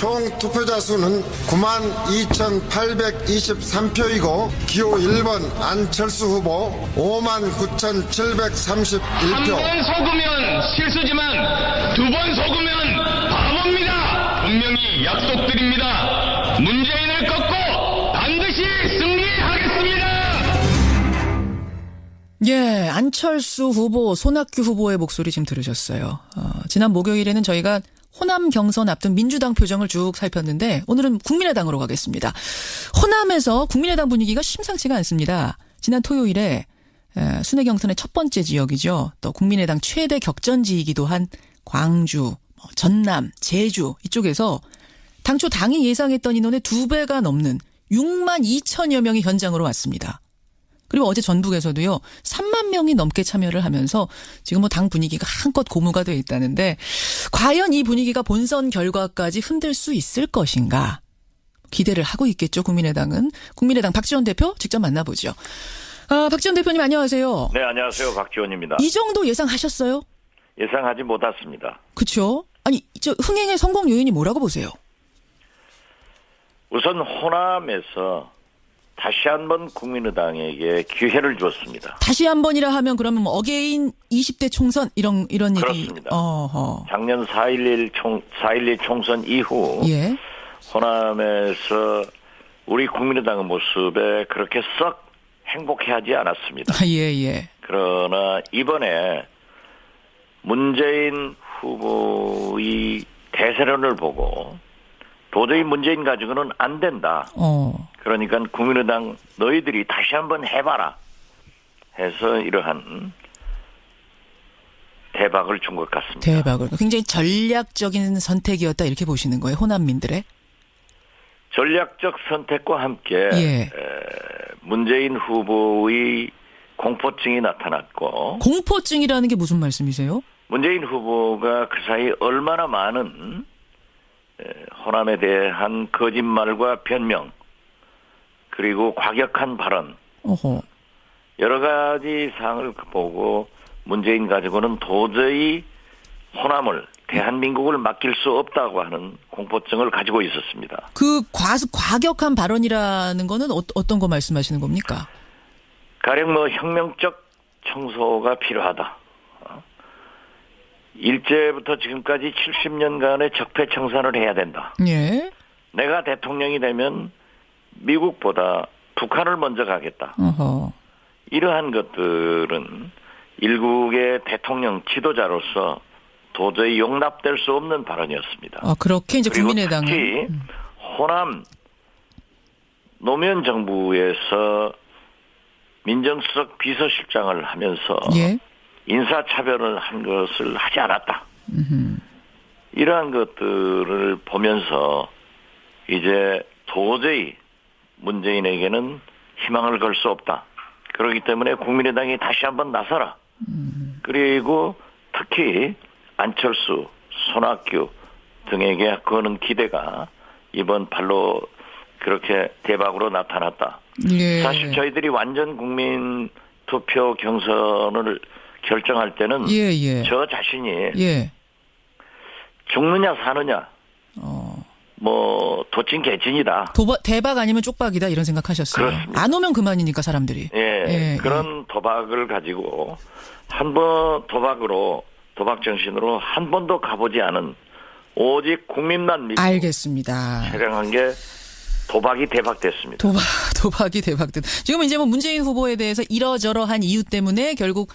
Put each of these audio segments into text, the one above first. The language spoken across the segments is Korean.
총 투표자 수는 92,823표이고 기호 1번 안철수 후보 59,731표. 한 번 속으면 실수지만 두 번 속으면 바보입니다. 분명히 약속드립니다. 문재인을 꺾고 반드시 승리하겠습니다. 예, 안철수 후보, 손학규 후보의 목소리 지금 들으셨어요. 지난 목요일에는 저희가 호남 경선 앞둔 민주당 표정을 쭉 살폈는데 오늘은 국민의당으로 가겠습니다. 호남에서 국민의당 분위기가 심상치가 않습니다. 지난 토요일에 순회 경선의 첫 번째 지역이죠. 또 국민의당 최대 격전지이기도 한 광주, 전남, 제주 이쪽에서 당초 당이 예상했던 인원의 2배가 넘는 6만 2천여 명이 현장으로 왔습니다. 그리고 어제 전북에서도요 3만 명이 넘게 참여를 하면서 지금 당 분위기가 한껏 고무가 돼 있다는데 과연 이 분위기가 본선 결과까지 흔들 수 있을 것인가 기대를 하고 있겠죠. 국민의당은. 국민의당 박지원 대표 직접 만나보죠. 박지원 대표님 안녕하세요. 네, 안녕하세요. 박지원입니다. 이 정도 예상하셨어요? 예상하지 못했습니다. 그렇죠. 아니 흥행의 성공 요인이 뭐라고 보세요? 우선 호남에서 다시 한번 국민의당에게 기회를 줬습니다. 다시 한 번이라 하면 그러면 뭐 어게인 20대 총선 이런 얘기. 그렇습니다. 어허. 작년 4.11 총선 이후 예. 호남에서 우리 국민의당의 모습에 그렇게 썩 행복해하지 않았습니다. 예. 그러나 이번에 문재인 후보의 대세론을 보고 도저히 문재인 가지고는 안 된다. 그러니까 국민의당 너희들이 다시 한번 해봐라 해서 이러한 대박을 준 것 같습니다. 대박을. 굉장히 전략적인 선택이었다 이렇게 보시는 거예요. 호남민들의. 전략적 선택과 함께 예. 문재인 후보의 공포증이 나타났고. 공포증이라는 게 무슨 말씀이세요? 문재인 후보가 그 사이 얼마나 많은 호남에 대한 거짓말과 변명 그리고 과격한 발언 어허. 여러 가지 사항을 보고 문재인 가지고는 도저히 호남을 대한민국을 맡길 수 없다고 하는 공포증을 가지고 있었습니다. 그 과격한 발언이라는 거는 어떤 거 말씀하시는 겁니까? 가령 혁명적 청소가 필요하다. 일제부터 지금까지 70년간의 적폐청산을 해야 된다. 예. 내가 대통령이 되면 미국보다 북한을 먼저 가겠다. 어허. 이러한 것들은 일국의 대통령 지도자로서 도저히 용납될 수 없는 발언이었습니다. 그렇게 이제 그리고 국민의당은 특히 호남 노무현 정부에서 민정수석 비서실장을 하면서 예. 인사차별을 한 것을 하지 않았다. 이러한 것들을 보면서 이제 도저히 문재인에게는 희망을 걸 수 없다. 그렇기 때문에 국민의당이 다시 한번 나서라. 그리고 특히 안철수, 손학규 등에게 거는 기대가 이번 발로 그렇게 대박으로 나타났다. 예. 사실 저희들이 완전 국민 투표 경선을 결정할 때는 예. 저 자신이 예. 죽느냐 사느냐 도찐 개찐이다. 대박 아니면 쪽박이다 이런 생각하셨어요. 그렇습니다. 안 오면 그만이니까 사람들이. 그런 도박을 가지고 한 번 도박 정신으로 한 번도 가보지 않은 오직 국민만 믿고 알겠습니다. 촬영한 게 도박이 대박됐습니다. 도박이 대박됐. 지금 이제 문재인 후보에 대해서 이러저러한 이유 때문에 결국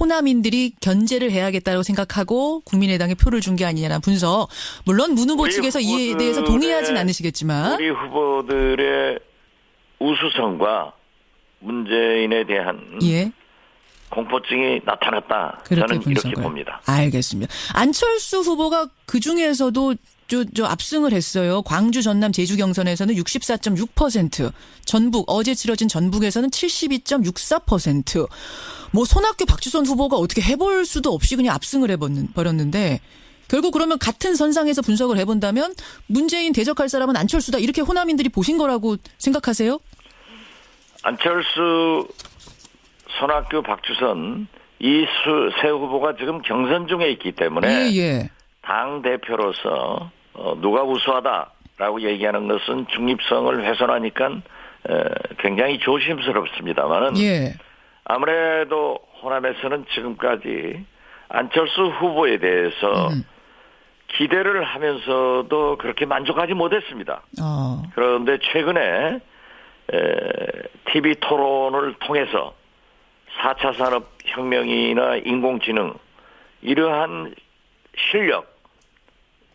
호남인들이 견제를 해야겠다고 생각하고 국민의당에 표를 준 게 아니냐는 분석. 물론 문 후보 측에서 이에 대해서 동의하진 않으시겠지만. 우리 후보들의 우수성과 문재인에 대한 예. 공포증이 나타났다. 그렇게 저는 분석을. 이렇게 봅니다. 알겠습니다. 안철수 후보가 그중에서도 저 압승을 했어요. 광주, 전남, 제주 경선에서는 64.6%, 전북 어제 치러진 전북에서는 72.64%. 손학규, 박주선 후보가 어떻게 해볼 수도 없이 그냥 압승을 해버렸는데 결국 그러면 같은 선상에서 분석을 해본다면 문재인 대적할 사람은 안철수다 이렇게 호남인들이 보신 거라고 생각하세요? 안철수, 손학규, 박주선 이 세 후보가 지금 경선 중에 있기 때문에 당 대표로서 누가 우수하다 중립이라고 얘기하는 것은 중립성을 훼손하니까 굉장히 조심스럽습니다만은 예. 아무래도 호남에서는 지금까지 안철수 후보에 대해서 기대를 하면서도 그렇게 만족하지 못했습니다. 그런데 최근에 TV 토론을 통해서 4차 산업혁명이나 인공지능 이러한 실력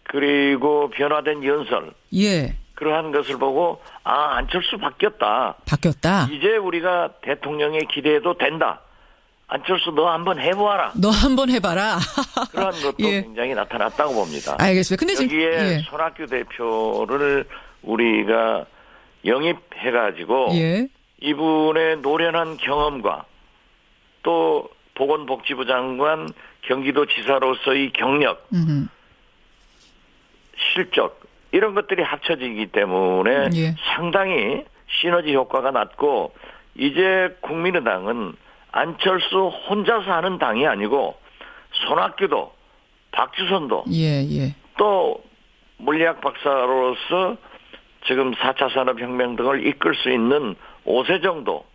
그리고 변화된 연설 예. 그러한 것을 보고 안철수 바뀌었다. 이제 우리가 대통령에 기대해도 된다. 안철수 너 한번 해보아라. 너 한번 해봐라. 그러한 것도 예. 굉장히 나타났다고 봅니다. 알겠습니다. 근데 여기에 예. 손학규 대표를 우리가 영입해가지고 예. 이분의 노련한 경험과 또 보건복지부 장관 경기도지사로서의 경력, 실적 이런 것들이 합쳐지기 때문에 예. 상당히 시너지 효과가 났고 이제 국민의당은 안철수 혼자서 하는 당이 아니고 손학규도 박주선도 예. 또 물리학 박사로서 지금 4차 산업혁명 등을 이끌 수 있는 오세정도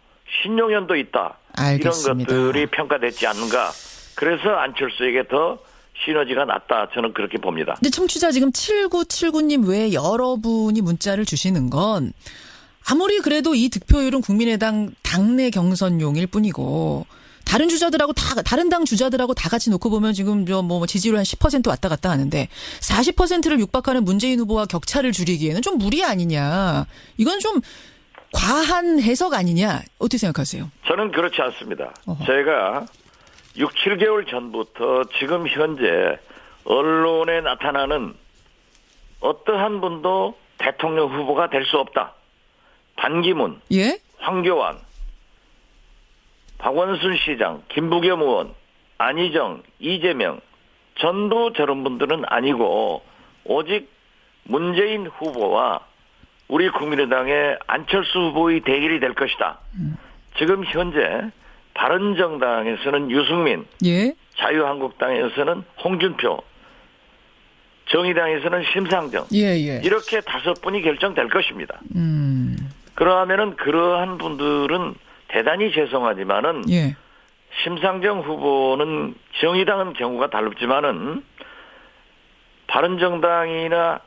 신용현도 있다. 알겠습니다. 이런 것들이 평가됐지 않는가. 그래서 안철수에게 더 시너지가 났다. 저는 그렇게 봅니다. 근데 청취자 지금 7979님 외에 여러분이 문자를 주시는 건 아무리 그래도 이 득표율은 국민의당 당내 경선용일 뿐이고 다른 주자들하고 다른 당 주자들하고 다 같이 놓고 보면 지금 뭐 지지율 한 10% 왔다 갔다 하는데 40%를 육박하는 문재인 후보와 격차를 줄이기에는 좀 무리 아니냐. 이건 좀 과한 해석 아니냐. 어떻게 생각하세요? 저는 그렇지 않습니다. 제가 6, 7개월 전부터 지금 현재 언론에 나타나는 어떠한 분도 대통령 후보가 될 수 없다. 반기문, 예? 황교안, 박원순 시장, 김부겸 의원, 안희정, 이재명 전부 저런 분들은 아니고 오직 문재인 후보와 우리 국민의당의 안철수 후보의 대결이 될 것이다. 지금 현재 바른정당에서는 유승민, 예? 자유한국당에서는 홍준표, 정의당에서는 심상정 예. 이렇게 5분이 결정될 것입니다. 그러면은 그러한 분들은 대단히 죄송하지만은 예. 심상정 후보는 정의당은 경우가 다릅지만은 바른정당이나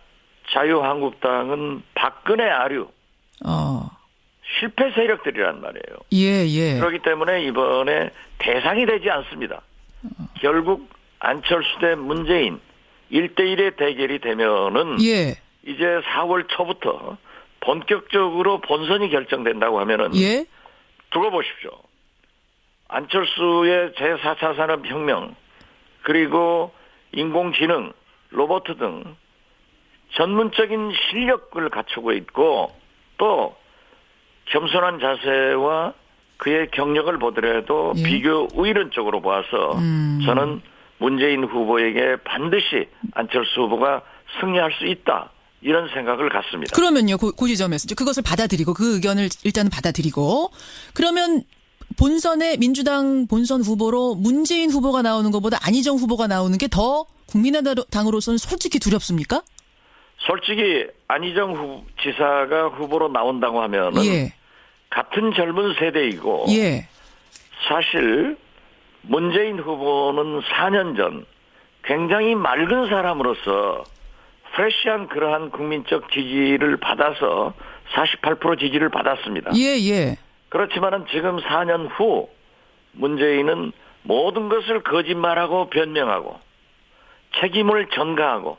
자유한국당은 박근혜 아류 실패 세력들이란 말이에요. 예. 그렇기 때문에 이번에 대상이 되지 않습니다. 결국 안철수 대 문재인 1대1의 대결이 되면은 예. 이제 4월 초부터 본격적으로 본선이 결정된다고 하면은 예. 두고 보십시오. 안철수의 제4차 산업혁명 그리고 인공지능, 로봇 등 전문적인 실력을 갖추고 있고 또 겸손한 자세와 그의 경력을 보더라도 예. 비교 의론적으로 봐서 저는 문재인 후보에게 반드시 안철수 후보가 승리할 수 있다. 이런 생각을 갖습니다. 그러면요, 그 지점에서 이제 그것을 받아들이고 그 의견을 일단은 받아들이고 그러면 본선에 민주당 본선 후보로 문재인 후보가 나오는 것보다 안희정 후보가 나오는 게 더 국민의당으로서는 솔직히 두렵습니까? 솔직히 안희정 지사가 후보로 나온다고 하면은 예. 같은 젊은 세대이고 예. 사실 문재인 후보는 4년 전 굉장히 맑은 사람으로서 프레시한 그러한 국민적 지지를 받아서 48% 지지를 받았습니다. 예. 그렇지만은 지금 4년 후 문재인은 모든 것을 거짓말하고 변명하고 책임을 전가하고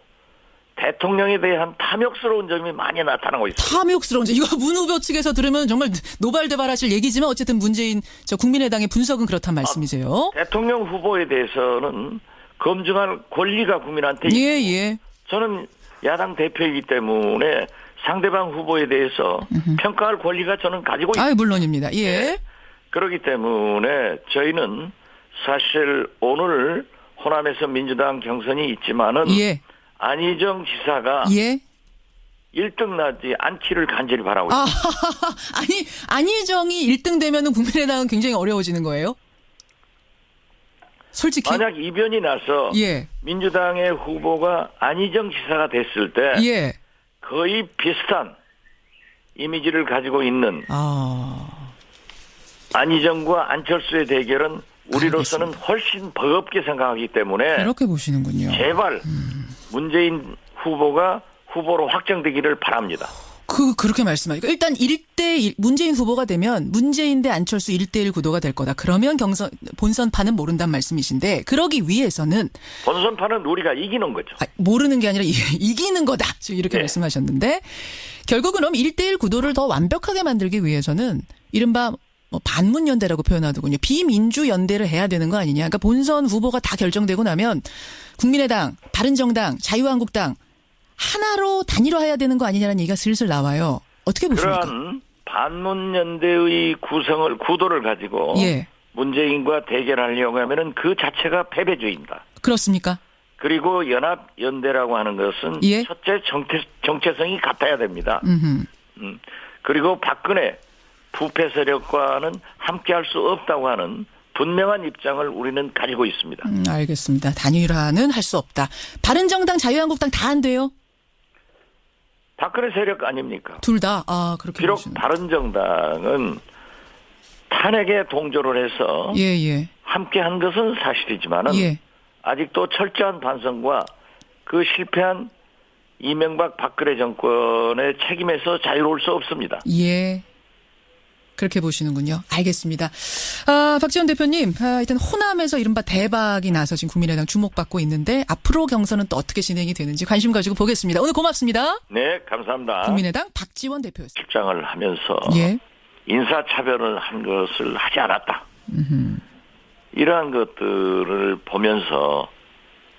대통령에 대한 탐욕스러운 점이 많이 나타나고 있습니다. 탐욕스러운 점. 이거 문 후보 측에서 들으면 정말 노발대발하실 얘기지만 어쨌든 문재인 국민의당의 분석은 그렇단 말씀이세요. 대통령 후보에 대해서는 검증할 권리가 국민한테 있고 예. 저는 야당 대표이기 때문에 상대방 후보에 대해서 평가할 권리가 저는 가지고 있습니다. 물론입니다. 예. 그렇기 때문에 저희는 사실 오늘 호남에서 민주당 경선이 있지만은 예. 안희정 지사가 예. 1등 나지 않기를 간절히 바라고 있습니다. 안희정이 1등 되면은 국민의당은 굉장히 어려워지는 거예요? 솔직히. 만약 이변이 나서 예. 민주당의 후보가 안희정 지사가 됐을 때 예. 거의 비슷한 이미지를 가지고 있는 안희정과 안철수의 대결은 우리로서는 훨씬 버겁게 생각하기 때문에 그렇게 보시는군요. 제발 문재인 후보가 후보로 확정되기를 바랍니다. 그렇게 말씀하니까 일단 1대1 문재인 후보가 되면 문재인 대 안철수 1대1 구도가 될 거다. 그러면 본선판은 모른단 말씀이신데 그러기 위해서는 본선판은 우리가 이기는 거죠. 모르는 게 아니라 이기는 거다. 지금 이렇게 말씀하셨는데 결국 그럼 1대1 구도를 더 완벽하게 만들기 위해서는 이른바 반문연대라고 표현하더군요. 비민주연대를 해야 되는 거 아니냐. 그러니까 본선 후보가 다 결정되고 나면 국민의당, 바른정당, 자유한국당 하나로 단일화해야 되는 거 아니냐는 얘기가 슬슬 나와요. 어떻게 보십니까? 그러한 반문연대의 구도를 가지고 문재인과 대결하려고 하면은 그 자체가 패배주의입니다. 그렇습니까? 그리고 연합연대라고 하는 것은 첫째 정체성이 같아야 됩니다. 그리고 박근혜 부패 세력과는 함께할 수 없다고 하는 분명한 입장을 우리는 가지고 있습니다. 알겠습니다. 단일화는 할 수 없다. 바른정당, 자유한국당 다 안 돼요? 박근혜 세력 아닙니까? 둘 다? 그렇게 비록 보시는. 바른정당은 탄핵에 동조를 해서 함께한 것은 사실이지만은 아직도 철저한 반성과 그 실패한 이명박 박근혜 정권의 책임에서 자유로울 수 없습니다. 그렇게 보시는군요. 알겠습니다. 박지원 대표님, 일단 호남에서 이른바 대박이 나서 지금 국민의당 주목받고 있는데 앞으로 경선은 또 어떻게 진행이 되는지 관심 가지고 보겠습니다. 오늘 고맙습니다. 네, 감사합니다. 국민의당 박지원 대표였습니다. 입장을 하면서 인사차별을 한 것을 하지 않았다. 이러한 것들을 보면서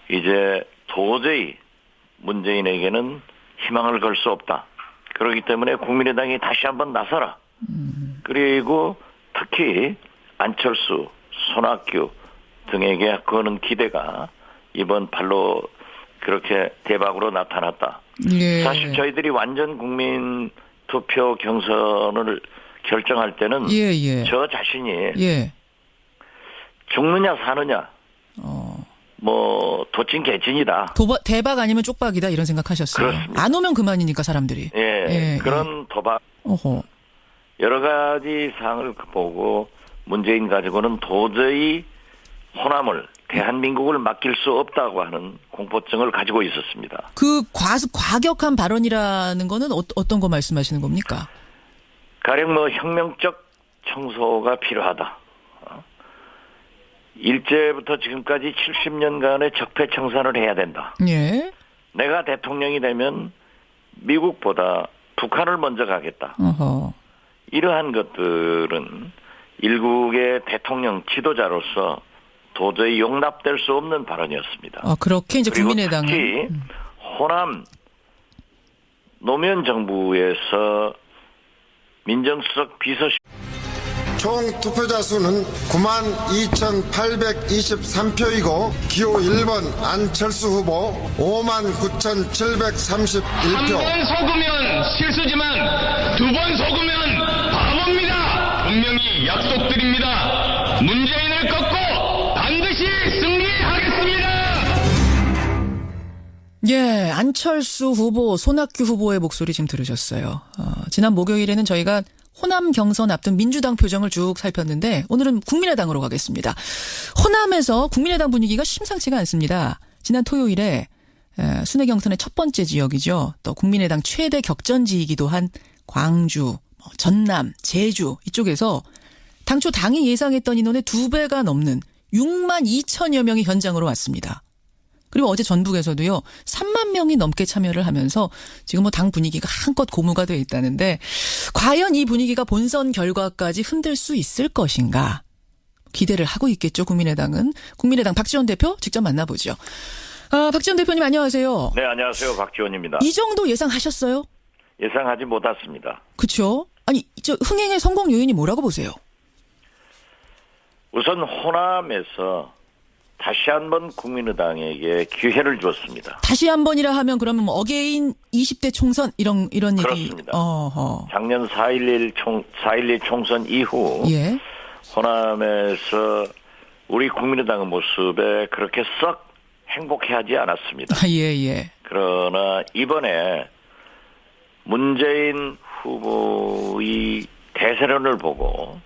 이제 도저히 문재인에게는 희망을 걸 수 없다. 그렇기 때문에 국민의당이 다시 한번 나서라. 그리고 특히 안철수, 손학규 등에게 거는 기대가 이번 발로 그렇게 대박으로 나타났다. 사실 저희들이 완전 국민 투표 경선을 결정할 때는 저 자신이 죽느냐 사느냐 도찐 개찐이다. 대박 아니면 쪽박이다 이런 생각하셨어요. 그렇습니다. 안 오면 그만이니까 사람들이. 그런 도박. 여러 가지 사항을 보고 문재인 가지고는 도저히 호남을 대한민국을 맡길 수 없다고 하는 공포증을 가지고 있었습니다. 그 과격한 발언이라는 거는 어떤 거 말씀하시는 겁니까? 가령 혁명적 청소가 필요하다. 일제부터 지금까지 70년간의 적폐청산을 해야 된다. 내가 대통령이 되면 미국보다 북한을 먼저 가겠다. 이러한 것들은 일국의 대통령 지도자로서 도저히 용납될 수 없는 발언이었습니다. 그렇게 이제 그리고 국민의당은 특히 호남 노무현 정부에서 민정수석 비서실 총 투표자 수는 92,823표이고 기호 1번 안철수 후보 59,731표. 한 번 속으면 실수지만 두 번 속으면 바보입니다. 분명히 약속드립니다. 문재인을 꺾고 반드시 승리하겠습니다. 안철수 후보, 손학규 후보의 목소리 지금 들으셨어요. 지난 목요일에는 저희가 호남 경선 앞둔 민주당 표정을 쭉 살폈는데 오늘은 국민의당으로 가겠습니다. 호남에서 국민의당 분위기가 심상치가 않습니다. 지난 토요일에 순회 경선의 첫 번째 지역이죠. 또 국민의당 최대 격전지이기도 한 광주, 전남, 제주 이쪽에서 당초 당이 예상했던 인원의 2배가 넘는 6만 2천여 명이 현장으로 왔습니다. 그리고 어제 전북에서도요 3만 명이 넘게 참여를 하면서 지금 당 분위기가 한껏 고무가 돼 있다는데 과연 이 분위기가 본선 결과까지 흔들 수 있을 것인가 기대를 하고 있겠죠. 국민의당은. 국민의당 박지원 대표 직접 만나보죠. 박지원 대표님 안녕하세요. 네, 안녕하세요. 박지원입니다. 이 정도 예상하셨어요? 예상하지 못했습니다. 그렇죠. 아니 흥행의 성공 요인이 뭐라고 보세요? 우선 호남에서 다시 한번 국민의당에게 기회를 줬습니다. 다시 한 번이라 하면 그러면 어게인 20대 총선 이런 얘기. 그렇습니다. 작년 4.11 총선 이후 호남에서 우리 국민의당의 모습에 그렇게 썩 행복해하지 않았습니다. 예. 그러나 이번에 문재인 후보의 대세론을 보고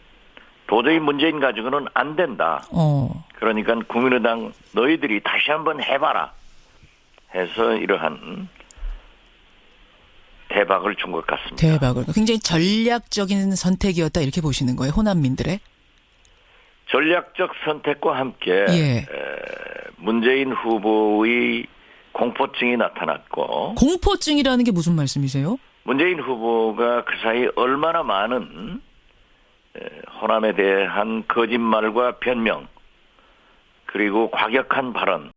도저히 문재인 가지고는 안 된다. 그러니까 국민의당 너희들이 다시 한번 해봐라 해서 이러한 대박을 준 것 같습니다. 대박을. 굉장히 전략적인 선택이었다 이렇게 보시는 거예요. 호남민들의. 전략적 선택과 함께 예. 문재인 후보의 공포증이 나타났고. 공포증이라는 게 무슨 말씀이세요? 문재인 후보가 그 사이 얼마나 많은 호남에 대한 거짓말과 변명 그리고 과격한 발언